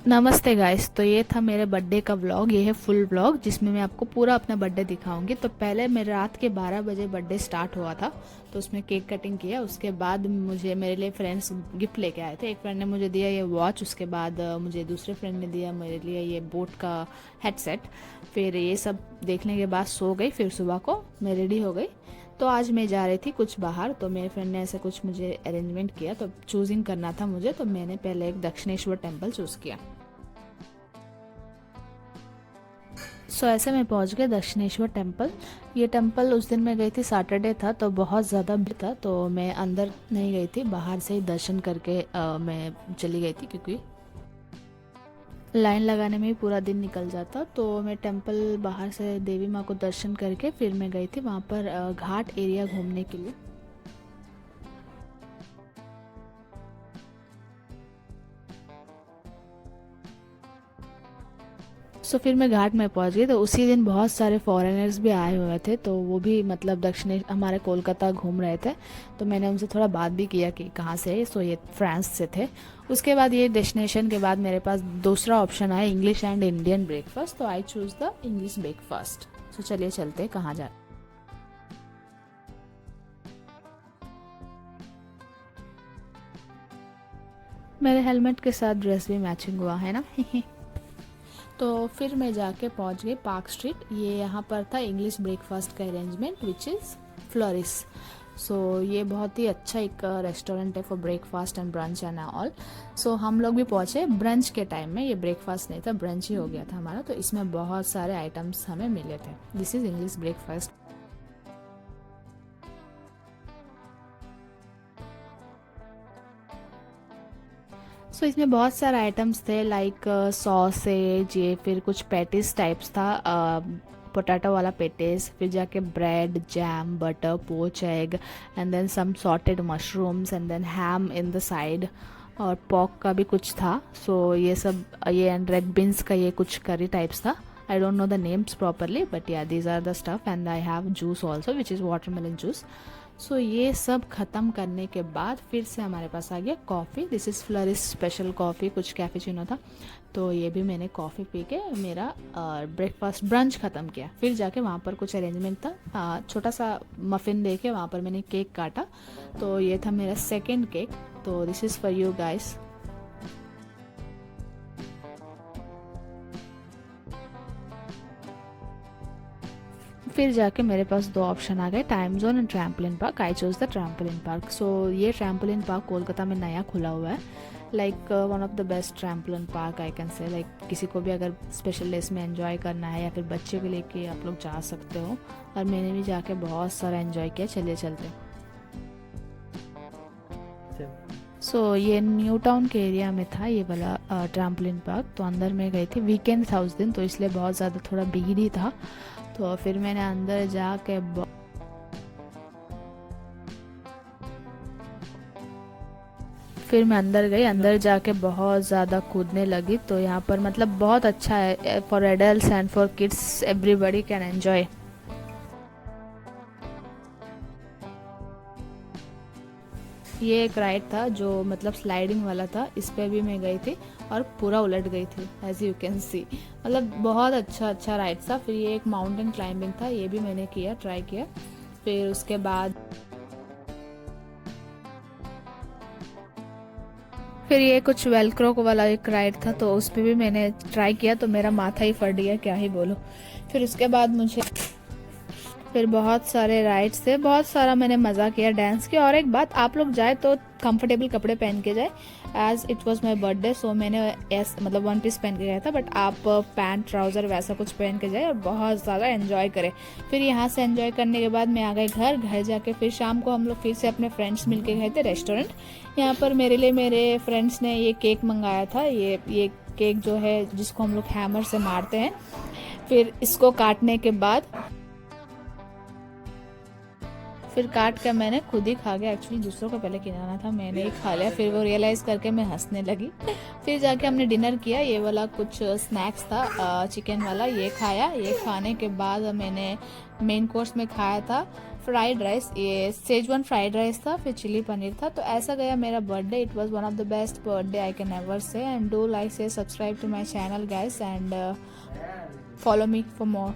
नमस्ते गाइस। तो ये था मेरे बर्थडे का व्लॉग। ये है फुल व्लॉग जिसमें मैं आपको पूरा अपना बर्थडे दिखाऊंगी। तो पहले मेरे रात के 12 बजे बर्थडे स्टार्ट हुआ था, तो उसमें केक कटिंग किया। उसके बाद मुझे मेरे लिए फ्रेंड्स गिफ्ट लेके आए थे। एक फ्रेंड ने मुझे दिया ये वॉच, उसके बाद मुझे दूसरे फ्रेंड ने दिया मेरे लिए ये बोट का हेडसेट। फिर ये सब देखने के बाद सो गई। फिर सुबह को मैं रेडी हो गई। तो आज मैं जा रही थी कुछ बाहर, तो मेरे फ्रेंड ने ऐसे कुछ मुझे अरेंजमेंट किया, तो चूजिंग करना था मुझे, तो मैंने पहले एक दक्षिणेश्वर टेम्पल चूज़ किया। ऐसे मैं पहुंच गए दक्षिणेश्वर टेम्पल। ये टेम्पल उस दिन मैं गई थी, सैटरडे था, तो बहुत ज़्यादा भीड़ था, तो मैं अंदर नहीं गई थी, बाहर से ही दर्शन करके मैं चली गई थी, क्योंकि लाइन लगाने में ही पूरा दिन निकल जाता। तो मैं टेम्पल बाहर से देवी माँ को दर्शन करके फिर मैं गई थी वहाँ पर घाट एरिया घूमने के लिए। फिर मैं घाट में पहुंच गई। तो उसी दिन बहुत सारे फॉरेनर्स भी आए हुए थे, तो वो भी मतलब दक्षिण हमारे कोलकाता घूम रहे थे। तो मैंने उनसे थोड़ा बात भी किया कि कहाँ से है। ये फ्रांस से थे। उसके बाद ये डेस्टिनेशन के बाद मेरे पास दूसरा ऑप्शन आया, इंग्लिश एंड इंडियन ब्रेकफास्ट। तो I choose the English breakfast. चलिए चलते हैं कहाँ जा। मेरे हेलमेट के साथ ड्रेस भी मैचिंग हुआ है ना। तो फिर मैं जाके पहुंच गई पार्क स्ट्रीट। ये यहाँ पर था इंग्लिश ब्रेकफास्ट का अरेंजमेंट, विच इज़ फ्लोरिस। ये बहुत ही अच्छा एक रेस्टोरेंट है for breakfast and brunch and all. हम लोग भी पहुँचे ब्रंच के टाइम में। ये ब्रेकफास्ट नहीं था, ब्रंच ही हो गया था हमारा। तो इसमें बहुत सारे आइटम्स हमें मिले थे। This is English breakfast. इसमें बहुत सारे आइटम्स थे, लाइक सॉसेज, ये फिर कुछ पैटिस टाइप्स था, पोटैटो वाला पेटिस, फिर जाके bread, jam, butter, poach egg, and then some sauteed mushrooms, and then ham in the side, और पॉक का भी कुछ था। ये सब, ये एंड रेड बीन्स का ये कुछ करी टाइप्स था। I don't know the names properly, but yeah these are the stuff, and I have juice also which is watermelon juice. ये सब ख़त्म करने के बाद फिर से हमारे पास आ गया coffee. This is flourish special coffee, कुछ कैफेचिनो था। तो ये भी मैंने कॉफ़ी पी के मेरा ब्रेकफास्ट ब्रंच ख़त्म किया। फिर जाके वहाँ पर कुछ अरेंजमेंट था, छोटा सा मफ़िन दे के वहाँ पर मैंने केक काटा। तो ये था मेरा सेकेंड केक। तो this is for you guys. फिर जाके मेरे पास दो ऑप्शन आ गए, time zone and trampoline park. I choose the trampoline park. ये ट्रैम्पोलिन पार्क कोलकाता में नया खुला हुआ है, like one of the best trampoline park I can say. Like किसी को भी अगर स्पेशल डेज में एंजॉय करना है या फिर बच्चे को लेके आप लोग जा सकते हो। और मैंने भी जाके बहुत सारा एंजॉय किया। चलिए चलते। ये न्यू टाउन के एरिया में था ये वाला ट्रैम्पोलिन पार्क। तो अंदर में गई थी, वीकेंड था उस दिन, तो इसलिए बहुत ज़्यादा थोड़ा भीड़ ही था। तो फिर मैंने अंदर जाके फिर मैं अंदर गई, अंदर जाके बहुत ज़्यादा कूदने लगी। तो यहाँ पर मतलब बहुत अच्छा है for adults and for kids, everybody can enjoy. ये एक राइड था जो मतलब स्लाइडिंग वाला था, इस पे भी मैं गई थी और पूरा उलट गई थी, एज यू कैन सी। मतलब बहुत अच्छा राइड था। फिर ये एक माउंटेन क्लाइंबिंग था, ये भी मैंने किया, ट्राई किया। फिर उसके बाद फिर ये कुछ वेलक्रो वाला एक राइड था, तो उस पर भी मैंने ट्राई किया, तो मेरा माथा ही फट गया, क्या ही बोलो। फिर उसके बाद मुझे फिर बहुत सारे राइड्स थे, बहुत सारा मैंने मज़ा किया, डांस किया। और एक बात, आप लोग जाए तो कंफर्टेबल कपड़े पहन के जाए, as it was my birthday. मैंने मतलब वन पीस पहन के गया था, बट आप पैंट ट्राउज़र वैसा कुछ पहन के जाए और बहुत ज़्यादा एंजॉय करें। फिर यहाँ से एंजॉय करने के बाद मैं आ गई घर जाके फिर शाम को हम लोग फिर से अपने फ्रेंड्स मिल के गए थे रेस्टोरेंट। यहाँ पर मेरे लिए मेरे फ्रेंड्स ने ये केक मंगाया था। ये केक जो है जिसको हम लोग हैमर से मारते हैं। फिर इसको काटने के बाद फिर काट कर मैंने खुद ही खा गया। एक्चुअली दूसरों को पहले खिलाना था, मैंने ही खा लिया। फिर वो रियलाइज़ करके मैं हंसने लगी। फिर जाके हमने डिनर किया। ये वाला कुछ स्नैक्स था चिकन वाला, ये खाया। ये खाने के बाद मैंने मेन कोर्स में खाया था फ्राइड राइस, ये सेजवान फ्राइड राइस था, फिर चिली पनीर था। तो ऐसा गया मेरा birthday. It was one of the best birthday I can ever say. And do like, share, subscribe to my channel guys, and follow me for more.